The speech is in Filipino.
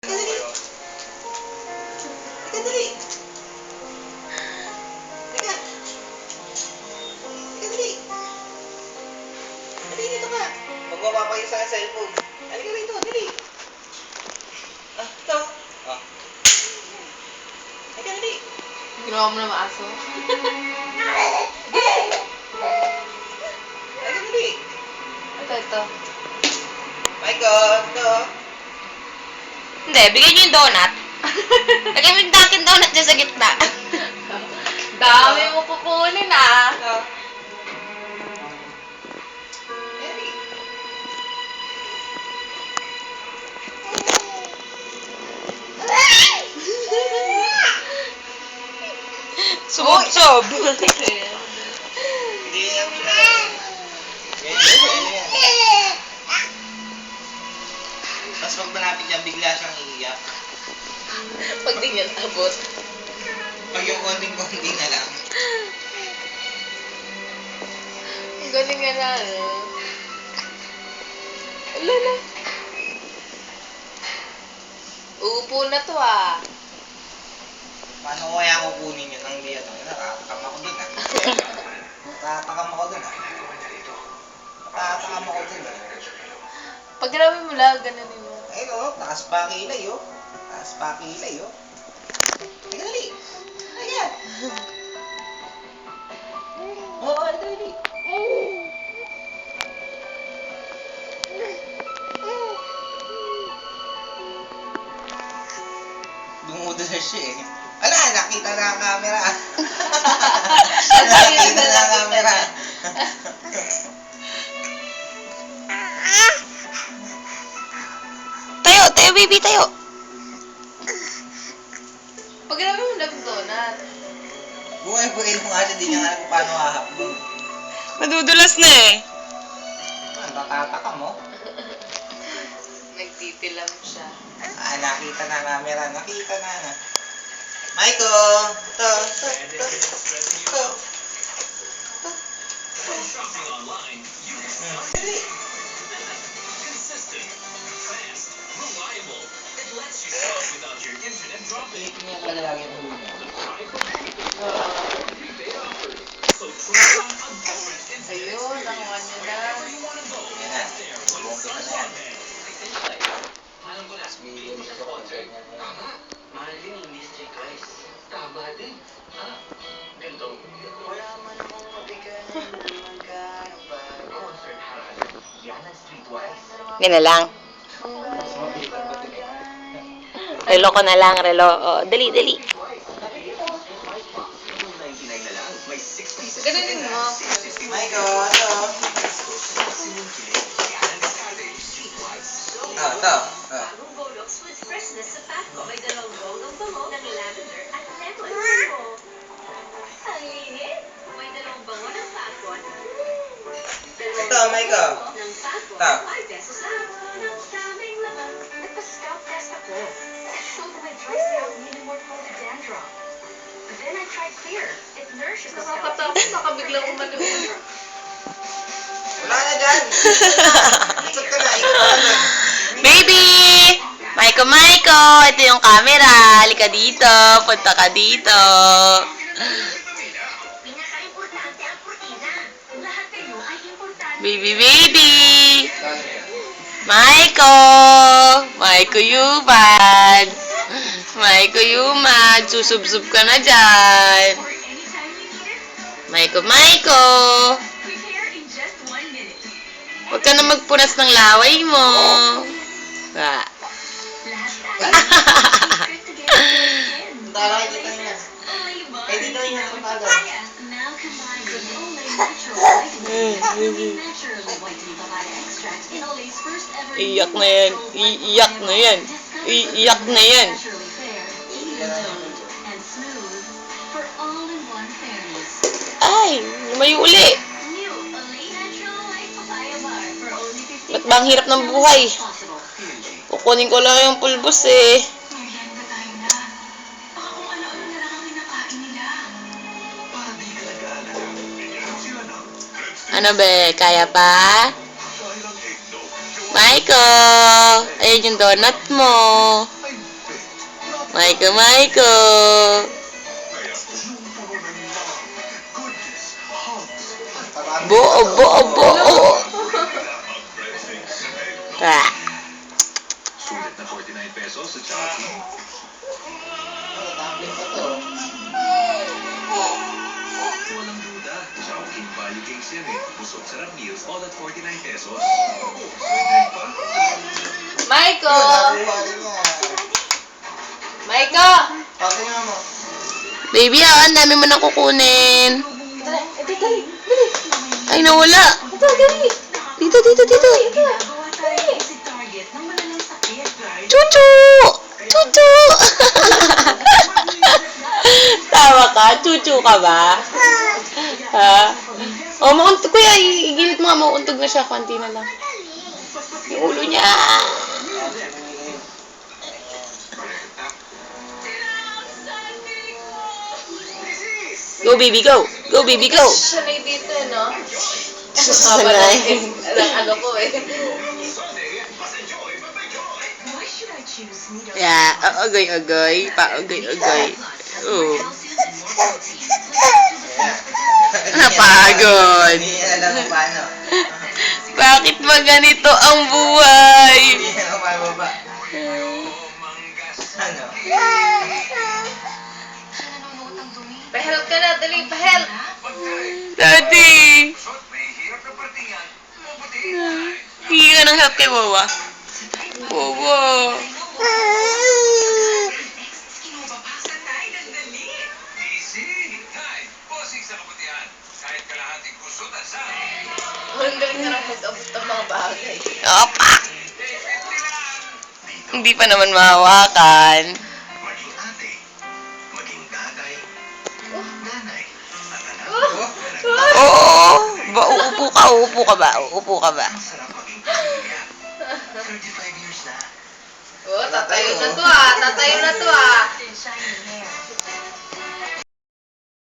Dali. Dali. Teka. Dali. Dali dito ka. Huwag mo papakita sa cellphone. Halika rito, dali. Ito. Halika, dali. Ginawa mo na maaso? Halika, dali. Ito. Michael, ito. Hindi, bigyan niyo yung donut. Lagyan mo yung Dunkin' Donut dyan sa gitna. Dami mo kukunin ah. Ito. Dali. Sumobsob. Hindi yan siya. Yan. Tapos pag malapit yan, bigla siyang iiyak. Pag di niya abot. Pag yung konting-konti na lang. Ang galing nga na ano. Ala na. Uupo na to ah. Paano ko kaya kukunin yun ang di ano? Natatakam ako dun ah. Natatakam ako dun ah. Natatakam ako dun ah. Pag grabe mo lang, ganun mo. Ayun oh, taas pa kilay oh. Taas pa kilay oh. Halika dali. Halika. Oo, halika dali. Dumudo na siya eh. Ala, nakita na ang camera. Nakita na ang camera. Tayo, baby, tayo. Pag grabe mo lang donut. Buhay-buhay mo nga siya, di niya nga alam kung paano hahakbang. Madudulas na eh. Natatakam mo. Nagtitilam siya. Ah, nakita na ang camera. Nakita na. Michael! Ito. Shopping online, you Dali. consistent, fast, reliable. It lets you shop without your internet dropping. Ito niya kalalagyan mo yun. Prepaid offers. So try out a Doris internet Ayun, nakuha niyo na. wherever you want to go. Yan na. There, when the Bumukit sun's na yan. on there. Alam ko na. Tapos bibigyan siya sa ganyan. Tama. Mahal din yung district rice. Tama din. Ha? Ganito. Wala man akong mabigan ng magkano ba? Concert hall. Yan ang streetwise. Yan na lang. Mas mabilis ang pati. Relo ko na lang, relo. Oh, dali. $2.99 na lang. May 6 pieces. Ganunin mo. Michael, ito. Ito. Bagong Bodox with freshness sa Paco. May dalawang bowl of bango ng lavender at lemon. Ang linis! May dalawang bango ng Paco. Ito, Michael. Ng Paco, Ito. 5 pesos lang. Ng daming laman. Nagpa-scalp test ako. It showed my dry scalp needed more coated dandruff. Then I tried Clear. It nourishes the scalp. Nakakatakot, nakabiglang umaluan. Wala na dyan. Ikot ka na. Ikot ka na. Baby! Maiko, ito yung camera. Halika dito. Punta ka dito. Pinaka-importante ang protina. Lahat kayo ay importante. Baby. Maiko Yuman. Maiko Yuman. Susubsub ka na dyan. Or anytime you need it, Maiko. prepare in just 1 minute. Huwag ka na magpunas ng laway mo. Ah. Lahat tayo secret to get skin. Tara, kita niya. Olay Bar. Eh, dito niya naman tayo. Now combine with Olay Natural Whitening with the naturally whitening papaya extract in Olay's first ever Iyak na yan. Iyak na yan. Iyak na yan. naturally fair, even toned, and smooth for all-in-one fairness. Ay, may uli. New Olay Natural White Papaya Bar for only 50 Ba't ba ang hirap ng buhay? possible. Kukunin ko lang yung pulbos eh. Merienda tayo na. Baka kung ano-ano na lang ang kinakain nila. Para di ka nag-aalala. Bigyan sila ng Ano be, kaya pa? dahil ang eggnog. Maiko, ayun yung donut mo. Ay Maiko, Maiko. Buo, buo, buo. Ah. Sulit na 49 pesos sa Chowking. Tumbling pa to. Walang duda, Chowking Value Kings yan eh. Busog sarap meals all at 49 pesos. May drink pa? Maiko! Nakuha rin yan. Maiko! Okay nga mo. Baby, ang dami mo nang kukunin. Ito, dali. Ay, nawala. Ito, dali. Dito, dito, dito. Ginagawa tayo si Target ng malalang sakit, right? Chuchu! Chuchu! Tawa ka? Chuchu ka ba? Ha? Oh, kuya, igilit mo nga, mauuntog na siya. Konti na lang. Yung ulo niya. Go, baby, go. Go, baby, go. Sanay dito, no? Sanay. Ano ko eh. Why should I choose Nido? Yeah, agoy-agoy. Pa-agoy-agoy. Oh. Napagod. Hindi niya alam kung paano. Bakit ba ganito ang buhay? Hindi niya alam kung baba. Ano? Pa-help ka na, dali, pa-help. Daddy! Hingi ka ng help kay Wawa. Wawa. Kinubabasa tayo ng dali. Ang galing na lang mag-abot ng mga bagay. Opa! Hindi pa naman mahawakan. Maging ate, maging tatay, nanay, at anak. Oo! Ba, uupo ka? Uupo ka ba? Uupo ka ba? Masarap maging pamilya. 35 years na. Oh, tatayo na to ah. Tatayo na to ah. Shiny hair.